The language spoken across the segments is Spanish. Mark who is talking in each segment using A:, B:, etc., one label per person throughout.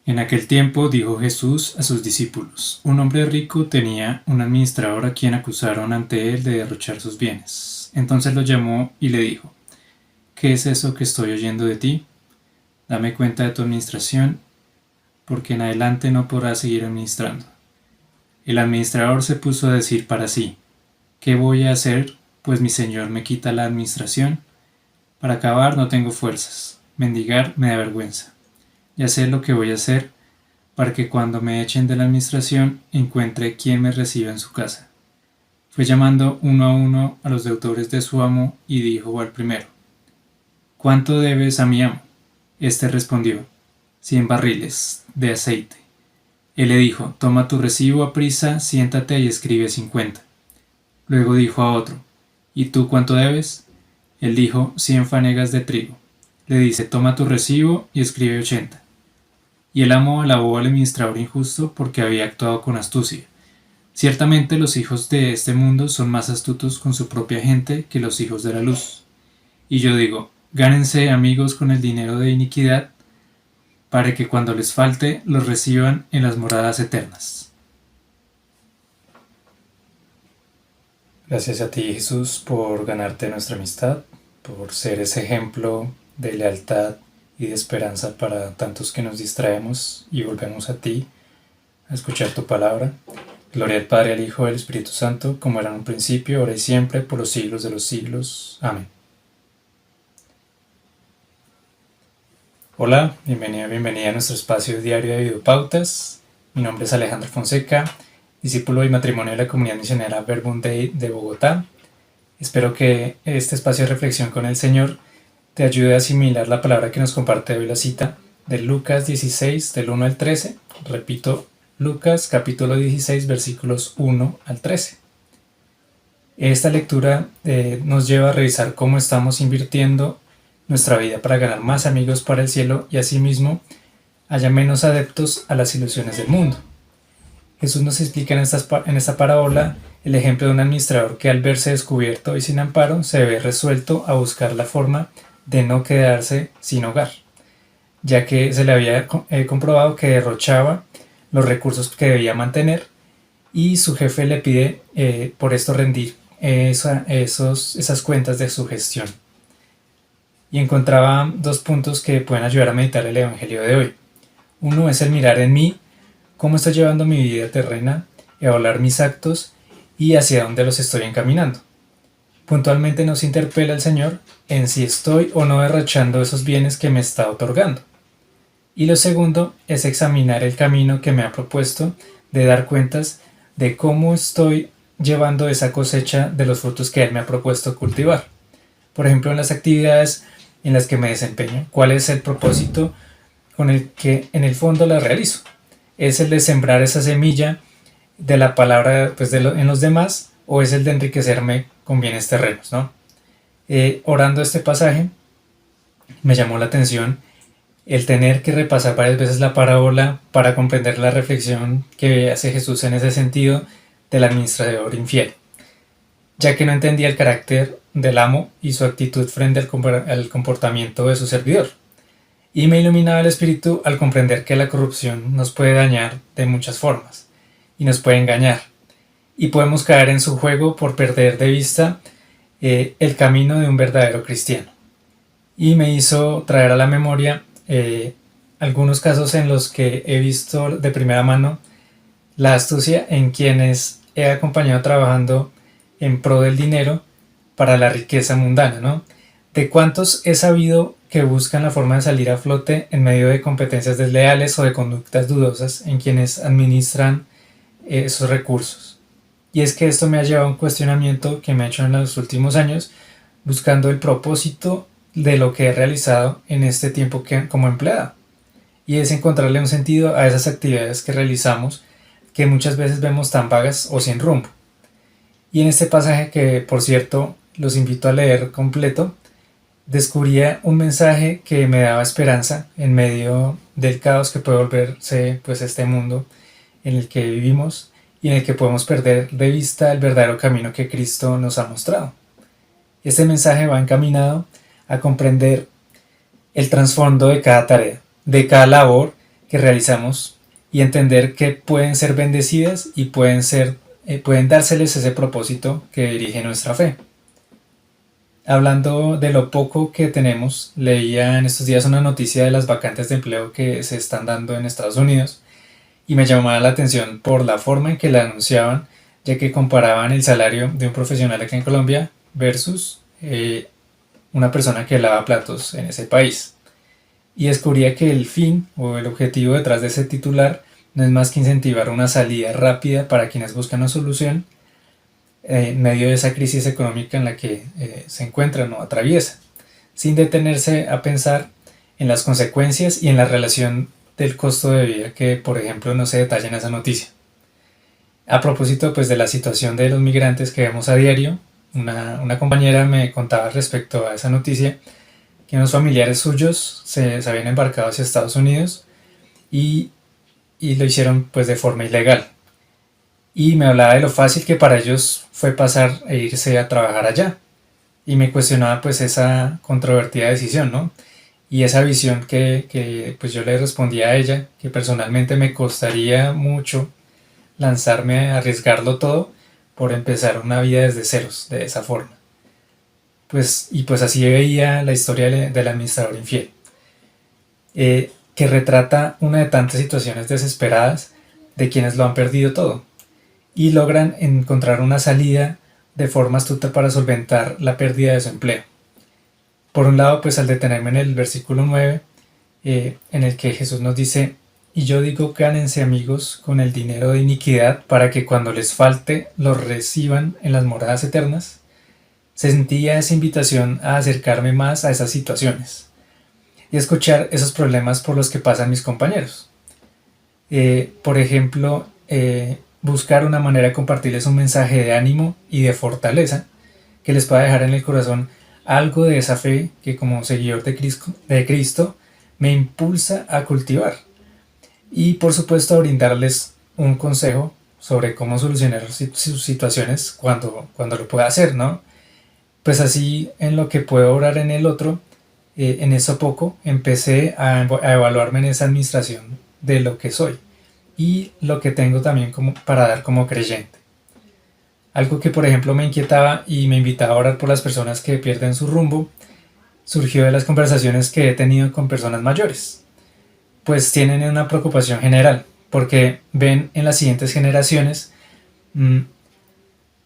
A: En aquel tiempo dijo Jesús a sus discípulos: Un hombre rico tenía un administrador a quien acusaron ante él de derrochar sus bienes. Entonces lo llamó y le dijo: ¿Qué es eso que estoy oyendo de ti? Dame cuenta de tu administración, porque en adelante no podrás seguir administrando. El administrador se puso a decir para sí: ¿Qué voy a hacer, pues mi señor me quita la administración? Para acabar no tengo fuerzas, mendigar me da vergüenza. Ya sé lo que voy a hacer, para que cuando me echen de la administración encuentre quien me reciba en su casa. Fue llamando uno a uno a los deudores de su amo y dijo al primero: ¿Cuánto debes a mi amo? Este respondió: 100 barriles de aceite. Él le dijo: Toma tu recibo aprisa, siéntate y escribe 50. Luego dijo a otro: ¿Y tú cuánto debes? Él dijo: 100 fanegas de trigo. Le dice: Toma tu recibo y escribe 80. Y el amo alabó al administrador injusto porque había actuado con astucia. Ciertamente los hijos de este mundo son más astutos con su propia gente que los hijos de la luz. Y yo digo: gánense amigos con el dinero de iniquidad, para que cuando les falte los reciban en las moradas eternas. Gracias a ti, Jesús, por ganarte nuestra amistad, por ser ese ejemplo de lealtad y de esperanza para tantos que nos distraemos y volvemos a ti a escuchar tu palabra. Gloria al Padre, al Hijo y al Espíritu Santo, como era en un principio, ahora y siempre, por los siglos de los siglos. Amén. Hola, bienvenida a nuestro espacio diario de Videopautas. Mi nombre es Alejandro Fonseca, discípulo y matrimonio de la comunidad misionera Verbum Dei de Bogotá. Espero que este espacio de reflexión con el Señor te ayude a asimilar la palabra que nos comparte hoy la cita de Lucas 16, del 1 al 13. Repito, Lucas capítulo 16, versículos 1 al 13. Esta lectura nos lleva a revisar cómo estamos invirtiendo nuestra vida para ganar más amigos para el cielo y asimismo haya menos adeptos a las ilusiones del mundo. Jesús nos explica en esta parábola el ejemplo de un administrador que al verse descubierto y sin amparo se ve resuelto a buscar la forma de no quedarse sin hogar, ya que se le había comprobado que derrochaba los recursos que debía mantener y su jefe le pide por esto rendir esas cuentas de su gestión. Y encontraba dos puntos que pueden ayudar a meditar el Evangelio de hoy. Uno es el mirar en mí, cómo estoy llevando mi vida terrena, evaluar mis actos y hacia dónde los estoy encaminando. Puntualmente nos interpela el Señor en si estoy o no derrochando esos bienes que me está otorgando. Y lo segundo es examinar el camino que me ha propuesto de dar cuentas de cómo estoy llevando esa cosecha de los frutos que Él me ha propuesto cultivar. Por ejemplo, en las actividades en las que me desempeño, ¿cuál es el propósito con el que en el fondo las realizo? ¿Es el de sembrar esa semilla de la palabra en los demás o es el de enriquecerme con bienes terrenos, ¿no? Orando este pasaje me llamó la atención el tener que repasar varias veces la parábola para comprender la reflexión que hace Jesús en ese sentido del administrador infiel, ya que no entendía el carácter del amo y su actitud frente al comportamiento de su servidor. Y me iluminaba el espíritu al comprender que la corrupción nos puede dañar de muchas formas y nos puede engañar. Y podemos caer en su juego por perder de vista el camino de un verdadero cristiano. Y me hizo traer a la memoria algunos casos en los que he visto de primera mano la astucia en quienes he acompañado trabajando en pro del dinero para la riqueza mundana, ¿no? De cuántos he sabido que buscan la forma de salir a flote en medio de competencias desleales o de conductas dudosas en quienes administran esos recursos. Y es que esto me ha llevado a un cuestionamiento que me ha hecho en los últimos años, buscando el propósito de lo que he realizado en este tiempo como empleado. Y es encontrarle un sentido a esas actividades que realizamos que muchas veces vemos tan vagas o sin rumbo. Y en este pasaje, que por cierto los invito a leer completo, descubría un mensaje que me daba esperanza en medio del caos que puede volverse este mundo en el que vivimos y en el que podemos perder de vista el verdadero camino que Cristo nos ha mostrado. Este mensaje va encaminado a comprender el trasfondo de cada tarea, de cada labor que realizamos y entender que pueden ser bendecidas y pueden dárseles ese propósito que dirige nuestra fe. Hablando de lo poco que tenemos, leía en estos días una noticia de las vacantes de empleo que se están dando en Estados Unidos y me llamaba la atención por la forma en que la anunciaban, ya que comparaban el salario de un profesional aquí en Colombia versus una persona que lava platos en ese país. Y descubría que el fin o el objetivo detrás de ese titular no es más que incentivar una salida rápida para quienes buscan una solución en medio de esa crisis económica en la que se encuentran o atraviesan, sin detenerse a pensar en las consecuencias y en la relación del costo de vida que, por ejemplo, no se detalla en esa noticia. A propósito pues de la situación de los migrantes que vemos a diario, una compañera me contaba respecto a esa noticia que unos familiares suyos se habían embarcado hacia Estados Unidos y lo hicieron pues de forma ilegal. Y me hablaba de lo fácil que para ellos fue pasar e irse a trabajar allá. Y me cuestionaba pues esa controvertida decisión, ¿no? Y esa visión que pues yo le respondía a ella, que personalmente me costaría mucho lanzarme a arriesgarlo todo por empezar una vida desde ceros, de esa forma. Pues así veía la historia del administrador infiel, que retrata una de tantas situaciones desesperadas de quienes lo han perdido todo y logran encontrar una salida de forma astuta para solventar la pérdida de su empleo. Por un lado, pues al detenerme en el versículo 9, en el que Jesús nos dice: y yo digo, gánense amigos con el dinero de iniquidad para que cuando les falte lo reciban en las moradas eternas. Sentía esa invitación a acercarme más a esas situaciones y escuchar esos problemas por los que pasan mis compañeros. Por ejemplo, buscar una manera de compartirles un mensaje de ánimo y de fortaleza que les pueda dejar en el corazón algo de esa fe que como seguidor de Cristo me impulsa a cultivar. Y por supuesto brindarles un consejo sobre cómo solucionar sus situaciones cuando lo pueda hacer, ¿no? Pues así en lo que puedo orar en el otro, en eso poco empecé a evaluarme en esa administración de lo que soy y lo que tengo también como para dar como creyente. Algo que por ejemplo me inquietaba y me invitaba a orar por las personas que pierden su rumbo surgió de las conversaciones que he tenido con personas mayores, pues tienen una preocupación general porque ven en las siguientes generaciones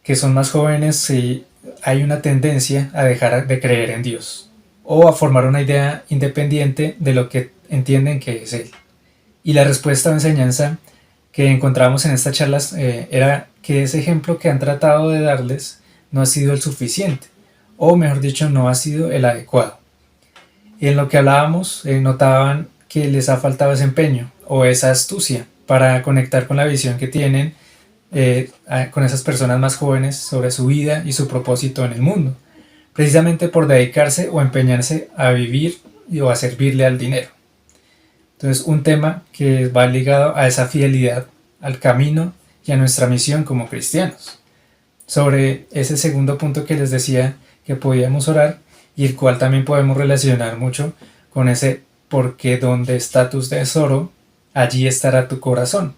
A: que son más jóvenes y hay una tendencia a dejar de creer en Dios o a formar una idea independiente de lo que entienden que es Él. Y la respuesta o enseñanza que encontramos en estas charlas era que ese ejemplo que han tratado de darles no ha sido el suficiente, o mejor dicho, no ha sido el adecuado. Y en lo que hablábamos, notaban que les ha faltado ese empeño o esa astucia para conectar con la visión que tienen con esas personas más jóvenes sobre su vida y su propósito en el mundo, precisamente por dedicarse o empeñarse a vivir o a servirle al dinero. Entonces, un tema que va ligado a esa fidelidad al camino y a nuestra misión como cristianos. Sobre ese segundo punto que les decía que podíamos orar y el cual también podemos relacionar mucho con ese porque donde está tu tesoro, allí estará tu corazón,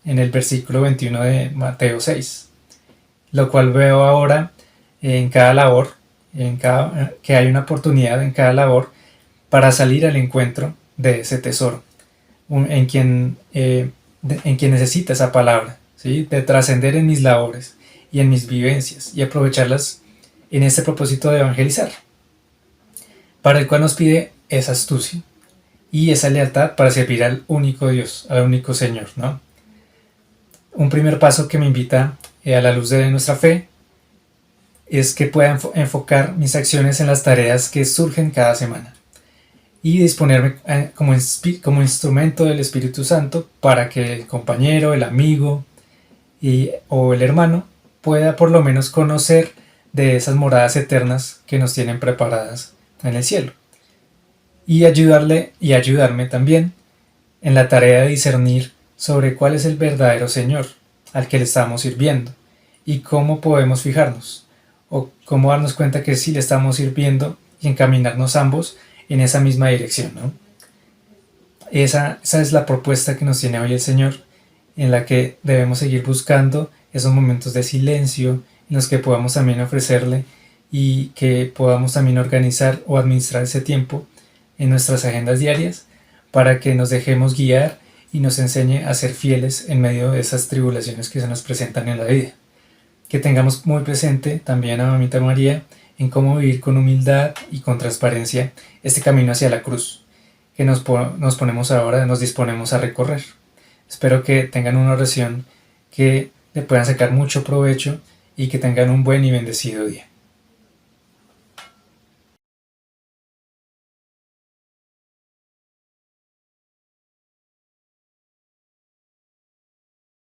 A: en el versículo 21 de Mateo 6, lo cual veo ahora en cada labor, que hay una oportunidad en cada labor para salir al encuentro de ese tesoro, en quien necesita esa palabra, ¿sí? De trascender en mis labores y en mis vivencias y aprovecharlas en este propósito de evangelizar, para el cual nos pide esa astucia y esa lealtad para servir al único Dios, al único Señor, ¿no? Un primer paso que me invita a la luz de nuestra fe es que pueda enfocar mis acciones en las tareas que surgen cada semana y disponerme como instrumento del Espíritu Santo para que el compañero, el amigo o el hermano pueda por lo menos conocer de esas moradas eternas que nos tienen preparadas en el cielo, y ayudarle y ayudarme también en la tarea de discernir sobre cuál es el verdadero Señor al que le estamos sirviendo y cómo podemos fijarnos o cómo darnos cuenta que sí le estamos sirviendo y encaminarnos ambos en esa misma dirección, ¿no? Esa es la propuesta que nos tiene hoy el Señor, en la que debemos seguir buscando esos momentos de silencio en los que podamos también ofrecerle y que podamos también organizar o administrar ese tiempo en nuestras agendas diarias para que nos dejemos guiar y nos enseñe a ser fieles en medio de esas tribulaciones que se nos presentan en la vida. Que tengamos muy presente también a Mamita María en cómo vivir con humildad y con transparencia este camino hacia la cruz que nos ponemos ahora, nos disponemos a recorrer. Espero que tengan una oración que le puedan sacar mucho provecho y que tengan un buen y bendecido día.